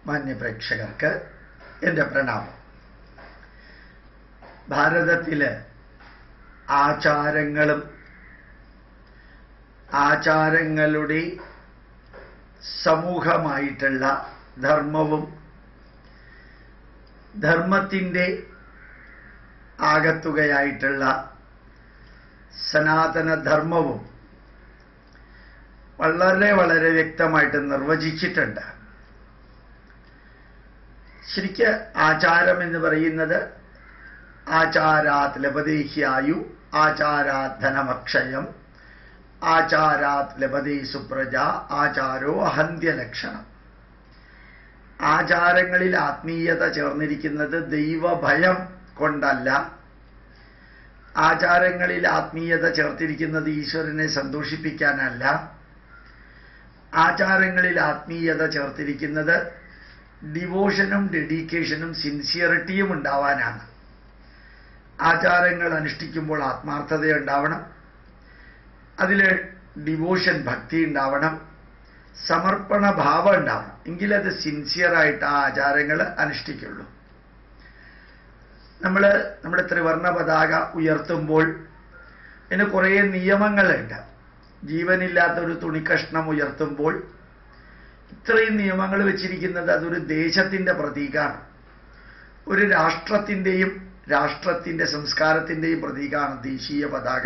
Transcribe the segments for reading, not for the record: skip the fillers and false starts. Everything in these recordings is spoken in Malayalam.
മാന്യപ്രേക്ഷകർക്ക് എൻ്റെ പ്രണാമം. ഭാരതത്തിലെ ആചാരങ്ങളും ആചാരങ്ങളുടെ സമൂഹമായിട്ടുള്ള ധർമ്മവും ധർമ്മത്തിൻ്റെ ആകത്തുകയായിട്ടുള്ള സനാതനധർമ്മവും വളരെ വളരെ വ്യക്തമായിട്ട് നിർവചിച്ചിട്ടുണ്ട്. ശരിക്ക് ആചാരം എന്ന് പറയുന്നത് ആചാരാത് ലഭതേഹ്യായു, ആചാരാത് ധനമക്ഷയം, ആചാരാത് ലഭതേ സുപ്രജ, ആചാരോ അഹന്ത്യലക്ഷണം. ആചാരങ്ങളിൽ ആത്മീയത ചേർന്നിരിക്കുന്നത് ദൈവഭയം കൊണ്ടല്ല. ആചാരങ്ങളിൽ ആത്മീയത ചേർത്തിരിക്കുന്നത് ഈശ്വരനെ സന്തോഷിപ്പിക്കാനല്ല. ആചാരങ്ങളിൽ ആത്മീയത ചേർത്തിരിക്കുന്നത് ഡിവോഷനും ഡെഡിക്കേഷനും സിൻസിയറിറ്റിയും ഉണ്ടാവാനാണ്. ആചാരങ്ങൾ അനുഷ്ഠിക്കുമ്പോൾ ആത്മാർത്ഥതയുണ്ടാവണം, അതിൽ ഡിവോഷൻ ഭക്തി ഉണ്ടാവണം, സമർപ്പണ ഭാവം ഉണ്ടാവണം. എങ്കിലത് സിൻസിയറായിട്ട് ആ ആചാരങ്ങൾ അനുഷ്ഠിക്കുള്ളൂ. നമ്മുടെ ത്രിവർണ്ണ പതാക ഉയർത്തുമ്പോൾ അതിന് കുറേ നിയമങ്ങളുണ്ട്. ജീവനില്ലാത്തൊരു തുണിക്കഷ്ണം ഉയർത്തുമ്പോൾ ഇത്രയും നിയമങ്ങൾ വെച്ചിരിക്കുന്നത് അതൊരു ദേശത്തിൻ്റെ പ്രതീകമാണ്, ഒരു രാഷ്ട്രത്തിൻ്റെ സംസ്കാരത്തിൻ്റെയും പ്രതീകമാണ് ദേശീയ പതാക.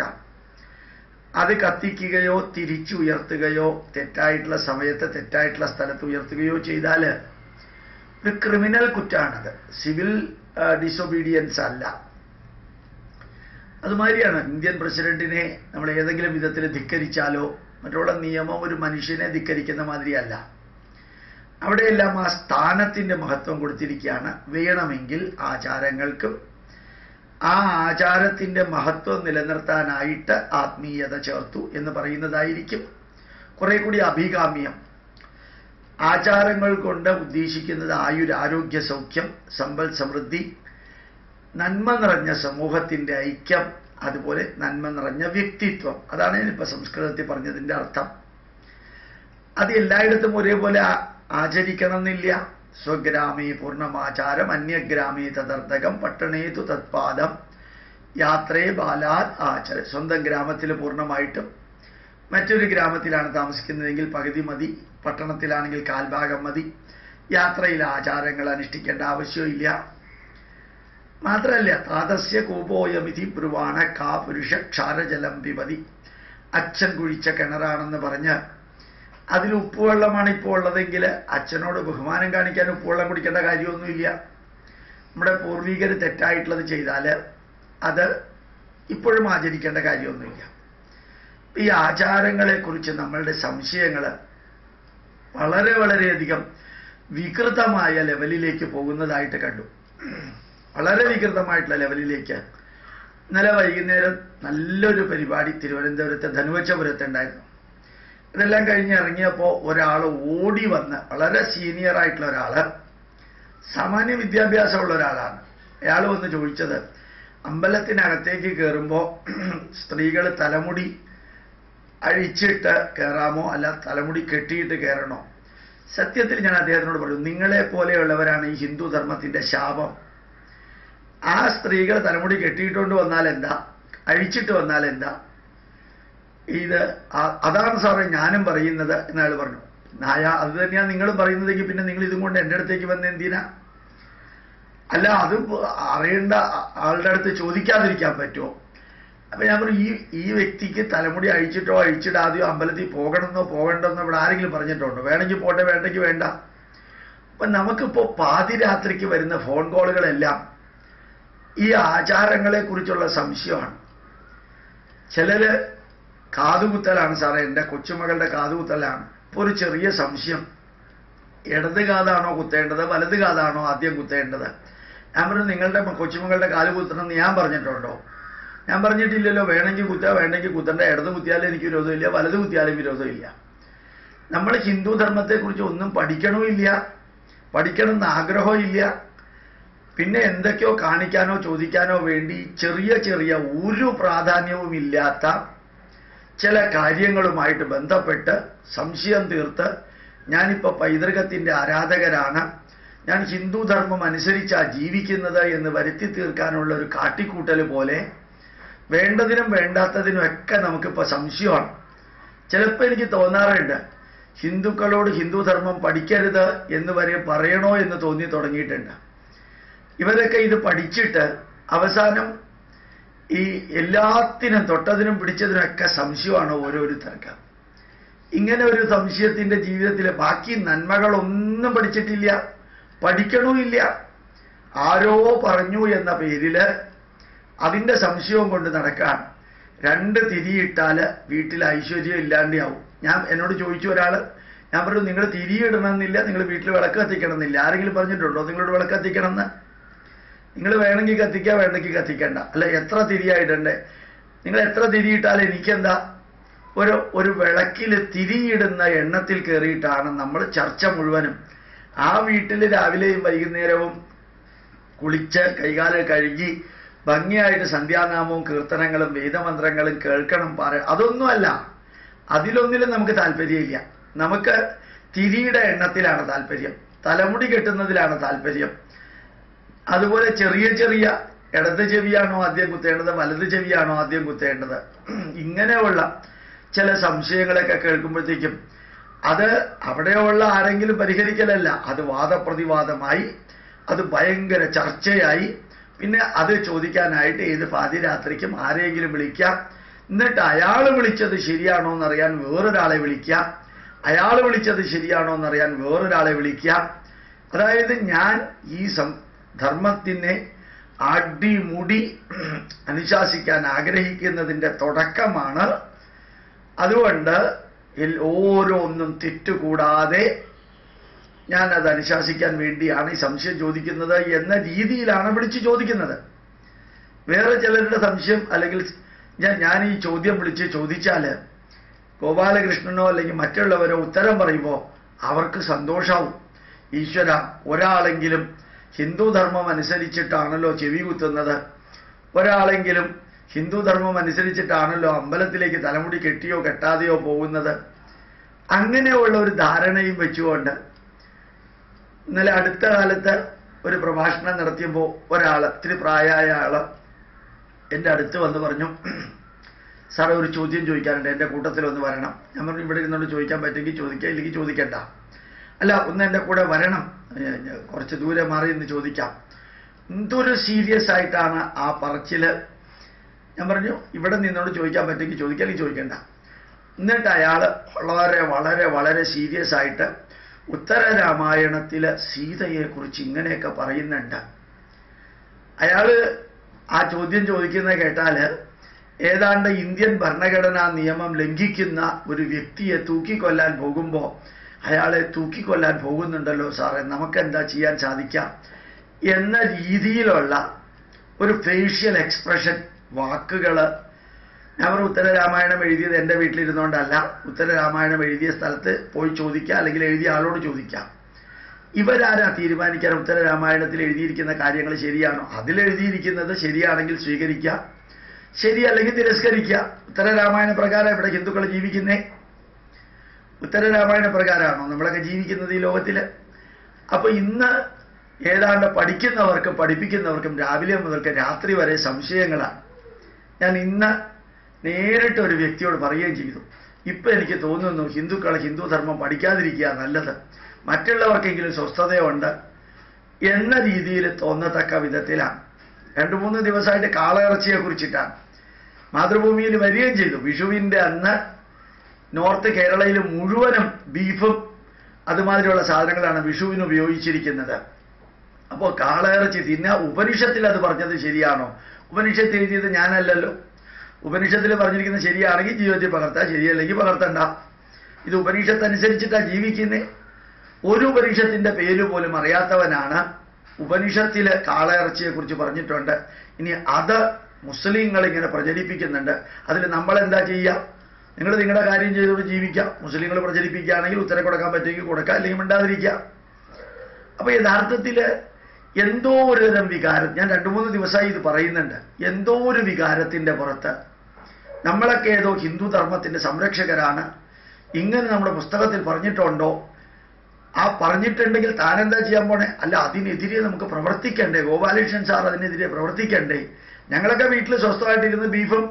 അത് കത്തിക്കുകയോ തിരിച്ചുയർത്തുകയോ തെറ്റായിട്ടുള്ള സമയത്ത് തെറ്റായിട്ടുള്ള സ്ഥലത്ത് ഉയർത്തുകയോ ചെയ്താൽ ഒരു ക്രിമിനൽ കുറ്റാണത്, സിവിൽ ഡിസൊബീഡിയൻസ് അല്ല. അതുമാതിരിയാണ് ഇന്ത്യൻ പ്രസിഡന്റിനെ നമ്മൾ ഏതെങ്കിലും വിധത്തിൽ ധിക്കരിച്ചാലോ മറ്റുള്ള നിയമം ഒരു മനുഷ്യനെ ധിക്കരിക്കുന്ന മാതിരിയല്ല. അവിടെയെല്ലാം ആ സ്ഥാനത്തിൻ്റെ മഹത്വം കൊടുത്തിരിക്കുകയാണ്. വേണമെങ്കിൽ ആചാരങ്ങൾക്കും ആ ആചാരത്തിൻ്റെ മഹത്വം നിലനിർത്താനായിട്ട് ആത്മീയത ചേർത്തു എന്ന് പറയുന്നതായിരിക്കും കുറെ കൂടി അഭികാമ്യം. ആചാരങ്ങൾ കൊണ്ട് ഉദ്ദേശിക്കുന്നത് ആയുരാരോഗ്യ സൗഖ്യം, സമ്പൽ സമൃദ്ധി, നന്മ നിറഞ്ഞ സമൂഹത്തിൻ്റെ ഐക്യം, അതുപോലെ നന്മ നിറഞ്ഞ വ്യക്തിത്വം. അതാണ് ഞാനിപ്പോൾ സംസ്കൃതത്തിൽ പറഞ്ഞതിൻ്റെ അർത്ഥം. അത് എല്ലായിടത്തും ഒരേപോലെ ആചരിക്കണം എന്നില്ല. സ്വഗ്രാമേ പൂർണ്ണമാചാരം, അന്യഗ്രാമേ തദർത്ഥകം, പട്ടണേതു തത്പാദം, യാത്രേ ബാലാത് ആചര. സ്വന്തം ഗ്രാമത്തിൽ പൂർണ്ണമായിട്ടും മറ്റൊരു ഗ്രാമത്തിലാണ് താമസിക്കുന്നതെങ്കിൽ പകുതി മതി, പട്ടണത്തിലാണെങ്കിൽ കാൽഭാഗം മതി. യാത്രയിൽ ആചാരങ്ങൾ അനുഷ്ഠിക്കേണ്ട ആവശ്യമില്ല. മാത്രമല്ല താതസ്യ കൂപോയമിതി ബ്രുവാണ കാ പുരുഷ ക്ഷാരജലം പിബതി. അച്ഛൻ കുഴിച്ച കിണറാണെന്ന് പറഞ്ഞ് അതിൽ ഉപ്പുവെള്ളമാണ് ഇപ്പോൾ ഉള്ളതെങ്കിൽ അച്ഛനോട് ബഹുമാനം കാണിക്കാൻ ഉപ്പുവെള്ളം കുടിക്കേണ്ട കാര്യമൊന്നുമില്ല. നമ്മുടെ പൂർവികർ തെറ്റായിട്ടുള്ളത് ചെയ്താൽ അത് ഇപ്പോഴും ആചരിക്കേണ്ട കാര്യമൊന്നുമില്ല. ഈ ആചാരങ്ങളെക്കുറിച്ച് നമ്മളുടെ സംശയങ്ങൾ വളരെ വളരെയധികം വികൃതമായ ലെവലിലേക്ക് പോകുന്നതായിട്ട് കണ്ടു. വളരെ വികൃതമായിട്ടുള്ള ലെവലിലേക്ക്. ഇന്നലെ വൈകുന്നേരം നല്ലൊരു പരിപാടി തിരുവനന്തപുരത്ത് ധനുവച്ചപുരത്തുണ്ടായിരുന്നു. ഇതെല്ലാം കഴിഞ്ഞ് ഇറങ്ങിയപ്പോൾ ഒരാൾ ഓടി വന്ന്, വളരെ സീനിയർ ആയിട്ടുള്ള ഒരാൾ, സാമാന്യ വിദ്യാഭ്യാസമുള്ള ഒരാളാണ്. അയാൾ വന്ന് ചോദിച്ചത്, അമ്പലത്തിനകത്തേക്ക് കയറുമ്പോൾ സ്ത്രീകൾ തലമുടി അഴിച്ചിട്ട് കയറാമോ അല്ല തലമുടി കെട്ടിയിട്ട് കയറണോ? സത്യത്തിൽ ഞാൻ അദ്ദേഹത്തിനോട് പറഞ്ഞു, നിങ്ങളെ പോലെയുള്ളവരാണ് ഈ ഹിന്ദു ധർമ്മത്തിൻ്റെ ശാപം. ആ സ്ത്രീകൾ തലമുടി കെട്ടിയിട്ടുകൊണ്ട് വന്നാൽ എന്താ, അഴിച്ചിട്ട് വന്നാൽ എന്താ? അതാണ് സാറേ ഞാനും പറയുന്നത് എന്നയാൾ പറഞ്ഞു. അത് തന്നെയാണ് നിങ്ങളും പറയുന്നതെങ്കിൽ പിന്നെ നിങ്ങൾ ഇതും കൊണ്ട് എൻ്റെ അടുത്തേക്ക് വന്ന് എന്തിനാ? അല്ല, അത് അറിയേണ്ട ആളുടെ അടുത്ത് ചോദിക്കാതിരിക്കാൻ പറ്റുമോ? അപ്പം ഞാൻ പറഞ്ഞു, ഈ വ്യക്തിക്ക് തലമുടി അഴിച്ചിട്ടോ അഴിച്ചിടാതെയോ അമ്പലത്തിൽ പോകണമെന്നോ പോകണ്ടെന്നോ ഇവിടെ ആരെങ്കിലും പറഞ്ഞിട്ടുണ്ടോ? വേണമെങ്കിൽ പോട്ടെ, വേണ്ടെങ്കിൽ വേണ്ട. അപ്പം നമുക്കിപ്പോൾ പാതിരാത്രിക്ക് വരുന്ന ഫോൺ കോളുകളെല്ലാം ഈ ആചാരങ്ങളെക്കുറിച്ചുള്ള സംശയമാണ്. ചിലർ കാതുകുത്തലാണ് സാറേ, എൻ്റെ കൊച്ചുമകളുടെ കാതുകുത്തലാണ്. ഇപ്പോൾ ഒരു ചെറിയ സംശയം, ഇടത് കാതാണോ കുത്തേണ്ടത് വലത് കാതാണോ ആദ്യം കുത്തേണ്ടത്? ഞാൻ പറഞ്ഞു, നിങ്ങളുടെ കൊച്ചുമകളുടെ കാല് കുത്തണമെന്ന് ഞാൻ പറഞ്ഞിട്ടുണ്ടോ? ഞാൻ പറഞ്ഞിട്ടില്ലല്ലോ. വേണമെങ്കിൽ കുത്തുക, വേണമെങ്കിൽ കുത്തേണ്ട. ഇടത് കുത്തിയാലും എനിക്ക് വിരോധമില്ല, വലത് കുത്തിയാലും വിരോധമില്ല. നമ്മൾ ഹിന്ദു ധർമ്മത്തെക്കുറിച്ച് ഒന്നും പഠിക്കണമില്ല, പഠിക്കണമെന്ന് ആഗ്രഹമില്ല. പിന്നെ എന്തൊക്കെയോ കാണിക്കാനോ ചോദിക്കാനോ വേണ്ടി ചെറിയ ചെറിയ ഒരു പ്രാധാന്യവുമില്ലാത്ത ചില കാര്യങ്ങളുമായിട്ട് ബന്ധപ്പെട്ട് സംശയം തീർത്ത് ഞാനിപ്പോൾ പൈതൃകത്തിൻ്റെ ആരാധകരാണ്, ഞാൻ ഹിന്ദു ധർമ്മം അനുസരിച്ചാണ് ജീവിക്കുന്നത് എന്ന് വരുത്തി തീർക്കാനുള്ള ഒരു കാട്ടിക്കൂട്ടൽ പോലെ വേണ്ടതിനും വേണ്ടാത്തതിനും ഒക്കെ നമുക്കിപ്പോൾ സംശയമാണ്. ചിലപ്പോൾ എനിക്ക് തോന്നാറുണ്ട് ഹിന്ദുക്കളോട് ഹിന്ദു ധർമ്മം പഠിക്കരുത് എന്ന് വരെ പറയണോ എന്ന് തോന്നി തുടങ്ങിയിട്ടുണ്ട്. ഇവരൊക്കെ ഇത് പഠിച്ചിട്ട് അവസാനം ഈ എല്ലാത്തിനും തൊട്ടതിനും പിടിച്ചതിനൊക്കെ സംശയമാണ് ഓരോരുത്തർക്ക്. ഇങ്ങനെ ഒരു സംശയത്തിൻ്റെ ജീവിതത്തിലെ ബാക്കി നന്മകളൊന്നും പഠിച്ചിട്ടില്ല, പഠിക്കണമില്ല. ആരോ പറഞ്ഞു എന്ന പേരിൽ അതിൻ്റെ സംശയവും കൊണ്ട് നടക്കാൻ 2 തിരിയിട്ടാൽ വീട്ടിൽ ഐശ്വര്യം ഇല്ലാണ്ടാവും. എന്നോട് ചോദിച്ചു ഒരാൾ, ഞാൻ പറഞ്ഞു നിങ്ങൾ തിരിയിടണമെന്നില്ല, നിങ്ങൾ വീട്ടിൽ വിളക്ക് കത്തിക്കണമെന്നില്ല. ആരെങ്കിലും പറഞ്ഞിട്ടുണ്ടോ നിങ്ങളോട് വിളക്ക് കത്തിക്കണമെന്ന്? നിങ്ങൾ വേണമെങ്കിൽ കത്തിക്കുക, വേണമെങ്കിൽ കത്തിക്കണ്ട. അല്ല, എത്ര തിരിയായിടണ്ടേ? നിങ്ങൾ എത്ര തിരിയിട്ടാൽ എനിക്കെന്താ? ഒരു വിളക്കിൽ തിരിയിടുന്ന എണ്ണത്തിൽ കയറിയിട്ടാണ് നമ്മൾ ചർച്ച മുഴുവനും. ആ വീട്ടിൽ രാവിലെയും വൈകുന്നേരവും കുളിച്ച് കൈകാല് കഴുകി ഭംഗിയായിട്ട് സന്ധ്യാനാമവും കീർത്തനങ്ങളും വേദമന്ത്രങ്ങളും കേൾക്കണം, അതൊന്നുമല്ല. അതിലൊന്നിലും നമുക്ക് താല്പര്യമില്ല. നമുക്ക് തിരിയുടെ എണ്ണത്തിലാണ് താല്പര്യം, തലമുടി കെട്ടുന്നതിലാണ് താല്പര്യം. അതുപോലെ ചെറിയ ചെറിയ ഇടത് ചെവിയാണോ ആദ്യം കുത്തേണ്ടത്, വലത് ചെവിയാണോ ആദ്യം കുത്തേണ്ടത്, ഇങ്ങനെയുള്ള ചില സംശയങ്ങളൊക്കെ കേൾക്കുമ്പോഴത്തേക്കും അത് അവിടെയുള്ള ആരെങ്കിലും പരിഹരിക്കലല്ല, അത് വാദപ്രതിവാദമായി, അത് ഭയങ്കര ചർച്ചയായി. പിന്നെ അത് ചോദിക്കാനായിട്ട് ഏത് പാതിരാത്രിക്കും ആരെങ്കിലും വിളിക്കാം, എന്നിട്ട് അയാൾ വിളിച്ചത് ശരിയാണോ എന്നറിയാൻ വേറൊരാളെ വിളിക്കാം, അയാൾ വിളിച്ചത് ശരിയാണോ എന്നറിയാൻ വേറൊരാളെ വിളിക്കാം. അതായത് ഞാൻ ഈ ധർമ്മത്തിനെ അടിമുടി അനുശാസിക്കാൻ ആഗ്രഹിക്കുന്നതിൻ്റെ തുടക്കമാണ്. അതുകൊണ്ട് ഓരോന്നും തെറ്റുകൂടാതെ ഞാനത് അനുശാസിക്കാൻ വേണ്ടിയാണ് ഈ സംശയം ചോദിക്കുന്നത് എന്ന രീതിയിലാണ് വിളിച്ച് ചോദിക്കുന്നത്. വേറെ ചിലരുടെ സംശയം അല്ലെങ്കിൽ ഞാൻ ഈ ചോദ്യം വിളിച്ച് ചോദിച്ചാൽ ഗോപാലകൃഷ്ണനോ അല്ലെങ്കിൽ മറ്റുള്ളവരോ ഉത്തരം പറയുമ്പോൾ അവർക്ക് സന്തോഷാവും. ഈശ്വര, ഒരാളെങ്കിലും ഹിന്ദുധർമ്മം അനുസരിച്ചിട്ടാണല്ലോ ചെവി കുത്തുന്നത്, ഒരാളെങ്കിലും ഹിന്ദുധർമ്മം അനുസരിച്ചിട്ടാണല്ലോ അമ്പലത്തിലേക്ക് തലമുടി കെട്ടിയോ കെട്ടാതെയോ പോകുന്നത്. അങ്ങനെയുള്ള ഒരു ധാരണയും വെച്ചുകൊണ്ട് ഇന്നലെ അടുത്ത കാലത്ത് ഒരു പ്രഭാഷണം നടത്തിയപ്പോൾ ഇത്തിരി പ്രായമായ ആൾ എൻ്റെ അടുത്ത് വന്ന് പറഞ്ഞു, സാറേ ഒരു ചോദ്യം ചോദിക്കാനുണ്ട്, എൻ്റെ കൂട്ടത്തിലൊന്ന് വരണം. ഞാൻ പറഞ്ഞു ഇവിടെ ഇരുന്നോണ്ട് ചോദിക്കാൻ പറ്റുമെങ്കിൽ ചോദിക്കാം, ഇല്ലെങ്കിൽ ചോദിക്കണ്ട. അല്ല, ഒന്ന് എൻ്റെ കൂടെ വരണം, കുറച്ച് ദൂരെ മാറി നിന്ന് ചോദിക്കാം. എന്തൊരു സീരിയസ് ആയിട്ടാണ് ആ പറച്ചിൽ. ഞാൻ പറഞ്ഞു ഇവിടെ നിന്നോട് ചോദിക്കാൻ പറ്റുമെങ്കിൽ ചോദിക്കാം, അല്ലെങ്കിൽ ചോദിക്കണ്ട. എന്നിട്ട് അയാൾ വളരെ വളരെ വളരെ സീരിയസ് ആയിട്ട് ഉത്തരരാമായണത്തിലെ സീതയെക്കുറിച്ച് ഇങ്ങനെയൊക്കെ പറയുന്നുണ്ട്. അയാൾ ആ ചോദ്യം ചോദിക്കുന്നത് കേട്ടാൽ ഏതാണ്ട് ഇന്ത്യൻ ഭരണഘടനാ നിയമം ലംഘിക്കുന്ന ഒരു വ്യക്തിയെ തൂക്കിക്കൊല്ലാൻ പോകുമ്പോൾ അയാളെ തൂക്കിക്കൊല്ലാൻ പോകുന്നുണ്ടല്ലോ സാറേ, നമുക്കെന്താ ചെയ്യാൻ സാധിക്കാം എന്ന രീതിയിലുള്ള ഒരു ഫേഷ്യൽ എക്സ്പ്രഷൻ, വാക്കുകൾ. ഞാൻ ഒരു ഉത്തരരാമായണം എഴുതിയത് എൻ്റെ വീട്ടിലിരുന്നുകൊണ്ടല്ല, ഉത്തരരാമായണം എഴുതിയ സ്ഥലത്ത് പോയി ചോദിക്കുക, അല്ലെങ്കിൽ എഴുതിയ ആളോട് ചോദിക്കാം. ഇവരാരാ തീരുമാനിക്കാൻ ഉത്തരരാമായണത്തിൽ എഴുതിയിരിക്കുന്ന കാര്യങ്ങൾ ശരിയാണോ? അതിലെഴുതിയിരിക്കുന്നത് ശരിയാണെങ്കിൽ സ്വീകരിക്കുക, ശരിയല്ലെങ്കിൽ തിരസ്കരിക്കുക. ഉത്തരരാമായണ പ്രകാരം ഇവിടെ ഹിന്ദുക്കൾ ജീവിക്കുന്നേ? ഉത്തരരാമായണ പ്രകാരമാണോ നമ്മളൊക്കെ ജീവിക്കുന്നത് ഈ ലോകത്തിൽ? അപ്പൊ ഇന്ന് ഏതാണ്ട് പഠിക്കുന്നവർക്കും പഠിപ്പിക്കുന്നവർക്കും രാവിലെ മുതൽക്ക് രാത്രി വരെ സംശയങ്ങളാണ്. ഞാൻ ഇന്ന് നേരിട്ട് ഒരു വ്യക്തിയോട് പറയുകയും ചെയ്തു, ഇപ്പം എനിക്ക് തോന്നുന്നു ഹിന്ദുക്കൾ ഹിന്ദുധർമ്മം പഠിക്കാതിരിക്കുക നല്ലത്, മറ്റുള്ളവർക്കെങ്കിലും സ്വസ്ഥതയുണ്ട് എന്ന രീതിയിൽ തോന്നത്തക്ക വിധത്തിലാണ്. 2-3 ദിവസമായിട്ട് കാളയിറച്ചിയെ കുറിച്ചിട്ടാണ് മാതൃഭൂമിയിൽ വരികയും ചെയ്തു. വിഷുവിൻ്റെ അന്ന് നോർത്ത് കേരളയിൽ മുഴുവനും ബീഫും അതുമാതിരിയുള്ള സാധനങ്ങളാണ് വിഷുവിന് ഉപയോഗിച്ചിരിക്കുന്നത്. അപ്പോൾ കാളയിറച്ചി തിന്നുക. ഉപനിഷത്തിൽ അത് പറഞ്ഞത് ശരിയാണോ? ഉപനിഷത്ത് എഴുതിയത് ഞാനല്ലല്ലോ. ഉപനിഷത്തിൽ പറഞ്ഞിരിക്കുന്നത് ശരിയാണെങ്കിൽ ജീവിതത്തിൽ പകർത്താം, ശരിയല്ലെങ്കിൽ പകർത്തണ്ട. ഇത് ഉപനിഷത്ത് അനുസരിച്ചിട്ടാണ് ജീവിക്കുന്നത്. ഒരു ഉപനിഷത്തിന്റെ പേര് പോലും അറിയാത്തവനാണ് ഉപനിഷത്തിൽ കാളയിറച്ചിയെക്കുറിച്ച് പറഞ്ഞിട്ടുണ്ട്. ഇനി അത് മുസ്ലിങ്ങൾ ഇങ്ങനെ പ്രചരിപ്പിക്കുന്നുണ്ട്. അതിൽ നമ്മളെന്താ ചെയ്യുക? നിങ്ങൾ നിങ്ങളുടെ കാര്യം ചെയ്തുകൊണ്ട് ജീവിക്കാം. മുസ്ലിങ്ങൾ പ്രചരിപ്പിക്കുകയാണെങ്കിൽ ഉത്തരം കൊടുക്കാൻ പറ്റുമെങ്കിൽ കൊടുക്കാം, അല്ലെങ്കിൽ മിണ്ടാതിരിക്കുക. അപ്പൊ യഥാർത്ഥത്തിൽ എന്തോ ഒരു തരം വികാരം, ഞാൻ 2-3 ദിവസമായി ഇത് പറയുന്നുണ്ട്, എന്തോ ഒരു വികാരത്തിന്റെ പുറത്ത് നമ്മളൊക്കെ ഏതോ ഹിന്ദു ധർമ്മത്തിന്റെ സംരക്ഷകരാണ്, ഇങ്ങനെ നമ്മുടെ പുസ്തകത്തിൽ പറഞ്ഞിട്ടുണ്ടോ ആ പറഞ്ഞിട്ടുണ്ടെങ്കിൽ താനെന്താ ചെയ്യാൻ പോണേ? അല്ല, അതിനെതിരെ നമുക്ക് പ്രവർത്തിക്കണ്ടേ? ഗോപാലകൃഷ്ണൻ സാർ അതിനെതിരെ പ്രവർത്തിക്കണ്ടേ? ഞങ്ങളൊക്കെ വീട്ടിൽ സ്വസ്ഥമായിട്ടിരുന്ന് ബീഫും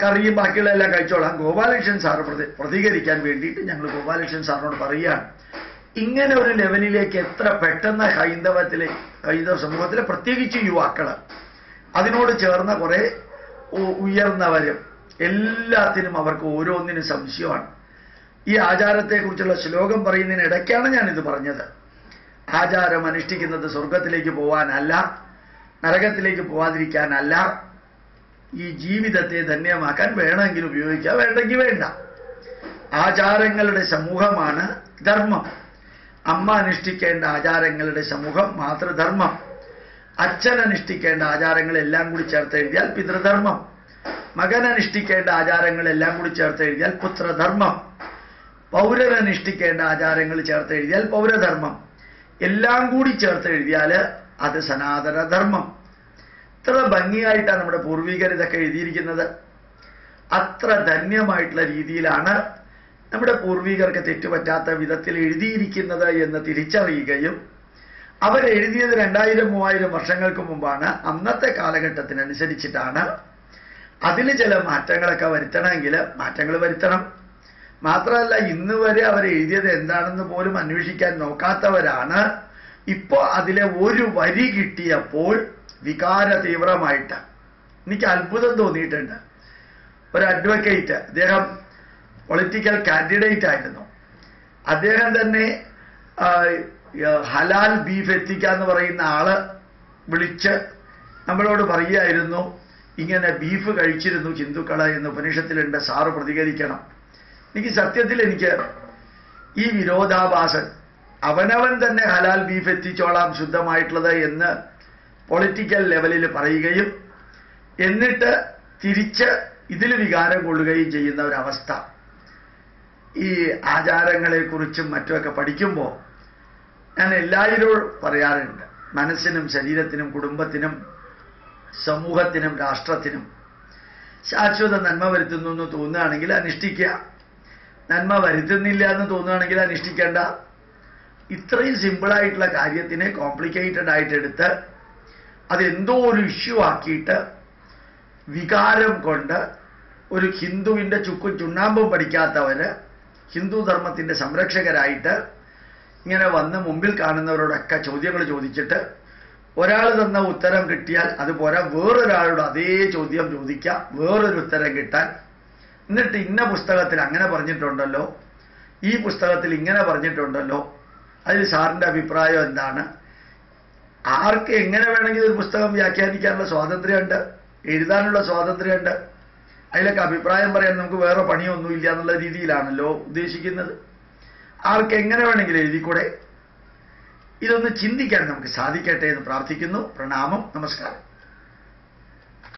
കറിയും ബാക്കിയുള്ള എല്ലാം കഴിച്ചോളാം. ഗോപാലകൃഷ്ണൻ സാർ പ്രതികരിക്കാൻ വേണ്ടിയിട്ട് ഞങ്ങൾ ഗോപാലകൃഷ്ണൻ സാറിനോട് പറയുകയാണ്, ഇങ്ങനെ ഒരു ലെവലിലേക്ക് എത്ര പെട്ടെന്ന് ഹൈന്ദവ സമൂഹത്തിലെ പ്രത്യേകിച്ച് യുവാക്കള്, അതിനോട് ചേർന്ന കുറെ ഉയർന്നവരും എല്ലാത്തിനും അവർക്ക് ഓരോന്നിനും സംശയമാണ്. ഈ ആചാരത്തെക്കുറിച്ചുള്ള ശ്ലോകം പറയുന്നതിനിടയ്ക്കാണ് ഞാനിത് പറഞ്ഞത്. ആചാരം അനുഷ്ഠിക്കുന്നത് സ്വർഗത്തിലേക്ക് പോകാനല്ല, നരകത്തിലേക്ക് പോകാതിരിക്കാനല്ല, ഈ ജീവിതത്തെ ധന്യമാക്കാൻ വേണമെങ്കിൽ ഉപയോഗിക്കുക, വേണ്ടെങ്കിൽ വേണ്ട. ആചാരങ്ങളുടെ സമൂഹമാണ് ധർമ്മം. അമ്മ അനുഷ്ഠിക്കേണ്ട ആചാരങ്ങളുടെ സമൂഹം മാതൃധർമ്മം. അച്ഛൻ അനുഷ്ഠിക്കേണ്ട ആചാരങ്ങളെല്ലാം കൂടി ചേർത്ത് എഴുതിയാൽ പിതൃധർമ്മം. മകൻ അനുഷ്ഠിക്കേണ്ട ആചാരങ്ങളെല്ലാം കൂടി ചേർത്ത് എഴുതിയാൽ പുത്രധർമ്മം. പൗരൻ അനുഷ്ഠിക്കേണ്ട ആചാരങ്ങൾ ചേർത്ത് എഴുതിയാൽ പൗരധർമ്മം. എല്ലാം കൂടി ചേർത്ത് എഴുതിയാൽ അത് സനാതനധർമ്മം. ഇത്ര ഭംഗിയായിട്ടാണ് നമ്മുടെ പൂർവികർ ഇതൊക്കെ എഴുതിയിരിക്കുന്നത്. അത്ര ധന്യമായിട്ടുള്ള രീതിയിലാണ് നമ്മുടെ പൂർവികർക്ക് തെറ്റുപറ്റാത്ത വിധത്തിൽ എഴുതിയിരിക്കുന്നത് എന്ന് തിരിച്ചറിയുകയും, അവരെഴുതിയത് 2000-3000 വർഷങ്ങൾക്ക് മുമ്പാണ്. അന്നത്തെ കാലഘട്ടത്തിനനുസരിച്ചിട്ടാണ്. അതിൽ ചില മാറ്റങ്ങളൊക്കെ വരുത്തണമെങ്കിൽ മാറ്റങ്ങൾ വരുത്തണം. മാത്രമല്ല, ഇന്ന് വരെ അവരെഴുതിയത് എന്താണെന്ന് പോലും അന്വേഷിക്കാൻ നോക്കാത്തവരാണ്. ഇപ്പോൾ അതിലെ ഒരു വരി കിട്ടിയപ്പോൾ വികാര തീവ്രമായിട്ട് എനിക്ക് അത്ഭുതം തോന്നിയിട്ടുണ്ട്. ഒരു അഡ്വക്കേറ്റ്, അദ്ദേഹം പൊളിറ്റിക്കൽ കാൻഡിഡേറ്റ് ആയിരുന്നു. അദ്ദേഹം തന്നെ ഹലാൽ ബീഫ് എത്തിക്കാന്ന് പറയുന്ന ആള് വിളിച്ച് നമ്മളോട് പറയുകയായിരുന്നു, ഇങ്ങനെ ബീഫ് കഴിച്ചിരുന്നു ഹിന്ദുക്കള് എന്ന് ഉപനിഷത്തിലുണ്ട്, സാറ് പ്രതികരിക്കണം. എനിക്ക് സത്യത്തിൽ ഈ വിരോധാഭാസൻ അവനവൻ തന്നെ ഹലാൽ ബീഫ് എത്തിച്ചോളാം ശുദ്ധമായിട്ടുള്ളത് എന്ന് പൊളിറ്റിക്കൽ ലെവലിൽ പറയുകയും എന്നിട്ട് തിരിച്ച് ഇതിൽ വികാരം കൊള്ളുകയും ചെയ്യുന്ന ഒരവസ്ഥ ഈ ആചാരങ്ങളെക്കുറിച്ചും മറ്റുമൊക്കെ പഠിക്കുമ്പോൾ ഞാൻ എല്ലാവരോടും പറയാറുണ്ട്, മനസ്സിനും ശരീരത്തിനും കുടുംബത്തിനും സമൂഹത്തിനും രാഷ്ട്രത്തിനും ശാശ്വത നന്മ വരുത്തുന്നു എന്ന് തോന്നുകയാണെങ്കിൽ അനുഷ്ഠിക്കുക, നന്മ വരുത്തുന്നില്ല എന്ന് തോന്നുകയാണെങ്കിൽ അനുഷ്ഠിക്കേണ്ട. ഇത്രയും സിമ്പിളായിട്ടുള്ള കാര്യത്തിനെ കോംപ്ലിക്കേറ്റഡ് ആയിട്ടെടുത്ത് അതെന്തോ ഒരു ഇഷ്യൂ ആക്കിയിട്ട് വികാരം കൊണ്ട് ഒരു ഹിന്ദുവിൻ്റെ ചുക്കും ചുണ്ണാമ്പും പഠിക്കാത്തവര് ഹിന്ദു ധർമ്മത്തിൻ്റെ സംരക്ഷകരായിട്ട് ഇങ്ങനെ വന്ന് മുമ്പിൽ കാണുന്നവരോടൊക്കെ ചോദ്യങ്ങൾ ചോദിച്ചിട്ട് ഒരാൾ തന്ന ഉത്തരം കിട്ടിയാൽ അതുപോലെ വേറൊരാളോട് അതേ ചോദ്യം ചോദിക്കാം, വേറൊരു ഉത്തരം കിട്ടാൻ. എന്നിട്ട് ഇന്ന പുസ്തകത്തിൽ അങ്ങനെ പറഞ്ഞിട്ടുണ്ടല്ലോ, ഈ പുസ്തകത്തിൽ ഇങ്ങനെ പറഞ്ഞിട്ടുണ്ടല്ലോ, അതിൽ സാറിൻ്റെ അഭിപ്രായം എന്താണ്? ആർക്ക് എങ്ങനെ വേണമെങ്കിൽ ഒരു പുസ്തകം വ്യാഖ്യാനിക്കാനുള്ള സ്വാതന്ത്ര്യമുണ്ട്, എഴുതാനുള്ള സ്വാതന്ത്ര്യമുണ്ട്. അതിലൊക്കെ അഭിപ്രായം പറയാൻ നമുക്ക് വേറെ പണിയൊന്നുമില്ല എന്നുള്ള രീതിയിലാണല്ലോ ഉദ്ദേശിക്കുന്നത്. ആർക്ക് എങ്ങനെ വേണമെങ്കിലും എഴുതിക്കൂടെ? ഇതൊന്ന് ചിന്തിക്കാൻ നമുക്ക് സാധിക്കട്ടെ എന്ന് പ്രാർത്ഥിക്കുന്നു. പ്രണാമം, നമസ്കാരം.